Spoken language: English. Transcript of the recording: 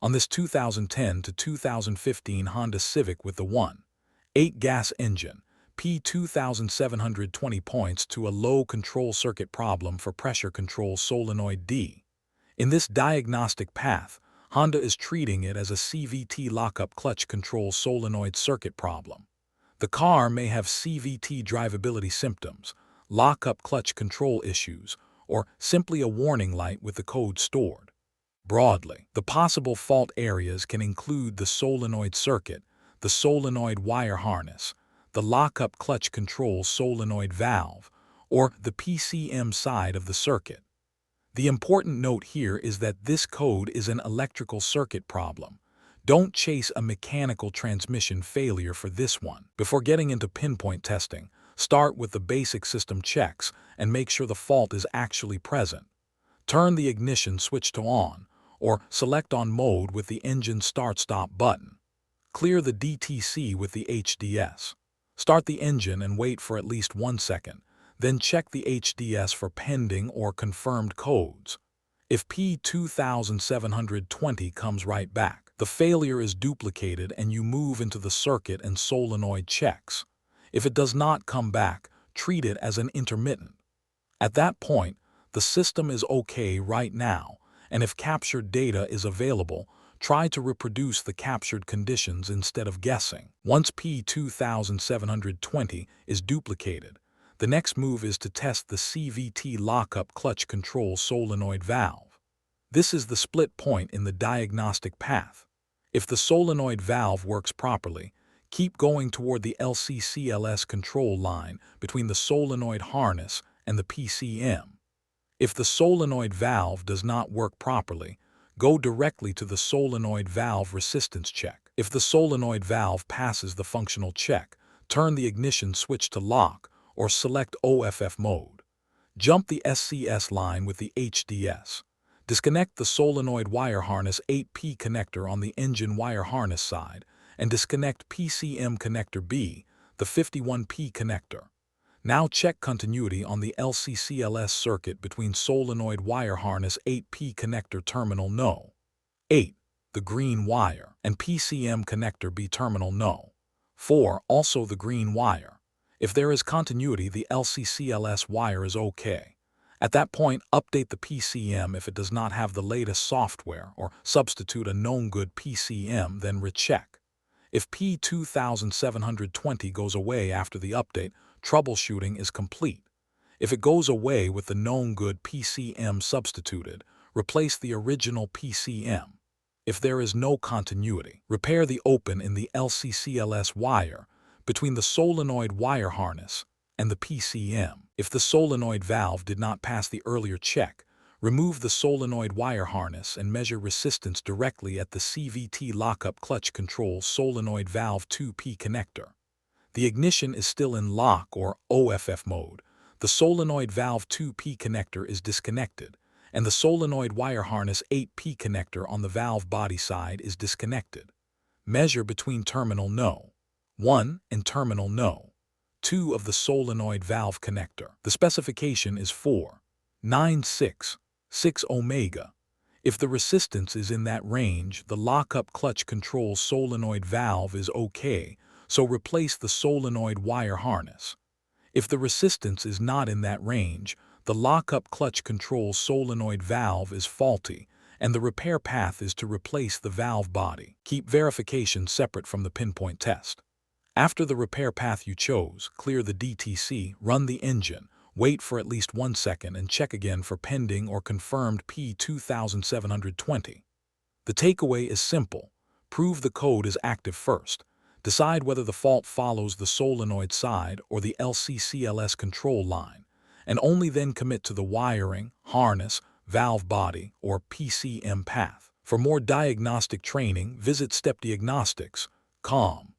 On this 2010 to 2015 Honda Civic with the 1.8 gas engine, P2720 points to a low control circuit problem for pressure control solenoid D. In this diagnostic path, Honda is treating it as a CVT lockup clutch control solenoid circuit problem. The car may have CVT drivability symptoms, lockup clutch control issues, or simply a warning light with the code stored. Broadly, the possible fault areas can include the solenoid circuit, the solenoid wire harness, the lockup clutch control solenoid valve, or the PCM side of the circuit. The important note here is that this code is an electrical circuit problem. Don't chase a mechanical transmission failure for this one. Before getting into pinpoint testing, start with the basic system checks and make sure the fault is actually present. Turn the ignition switch to on, or select on mode with the engine start-stop button. Clear the DTC with the HDS. Start the engine and wait for at least 1 second. Then check the HDS for pending or confirmed codes. If P2720 comes right back, the failure is duplicated and you move into the circuit and solenoid checks. If it does not come back, treat it as an intermittent. At that point, the system is okay right now, and if captured data is available, try to reproduce the captured conditions instead of guessing. Once P2720 is duplicated, the next move is to test the CVT lockup clutch control solenoid valve. This is the split point in the diagnostic path. If the solenoid valve works properly, keep going toward the LCCLS control line between the solenoid harness and the PCM. If the solenoid valve does not work properly, go directly to the solenoid valve resistance check. If the solenoid valve passes the functional check, turn the ignition switch to lock or select OFF mode. Jump the SCS line with the HDS. Disconnect the solenoid wire harness 8P connector on the engine wire harness side and disconnect PCM connector B, the 51P connector. Now check continuity on the LCCLS circuit between solenoid wire harness 8P connector terminal No. 8, the green wire, and PCM connector B terminal No. 4, also the green wire. If there is continuity, the LCCLS wire is okay. At that point, update the PCM if it does not have the latest software, or substitute a known good PCM, then recheck. If P2720 goes away after the update, troubleshooting is complete. If it goes away with the known good PCM substituted, replace the original PCM. If there is no continuity, repair the open in the LCCLS wire between the solenoid wire harness and the PCM. If the solenoid valve did not pass the earlier check, remove the solenoid wire harness and measure resistance directly at the CVT lockup clutch control solenoid valve 2P connector. The ignition is still in lock or OFF mode. The solenoid valve 2P connector is disconnected, and the solenoid wire harness 8P connector on the valve body side is disconnected. Measure between terminal No. 1 and terminal No. 2 of the solenoid valve connector. The specification is 4.966 ohms. If the resistance is in that range, the lockup clutch control solenoid valve is okay, so replace the solenoid wire harness. If the resistance is not in that range, the lockup clutch control solenoid valve is faulty, and the repair path is to replace the valve body. Keep verification separate from the pinpoint test. After the repair path you chose, clear the DTC, run the engine, wait for at least 1 second and check again for pending or confirmed P2720. The takeaway is simple. Prove the code is active first. Decide whether the fault follows the solenoid side or the LCCLS control line, and only then commit to the wiring, harness, valve body, or PCM path. For more diagnostic training, visit Diagnostics.com.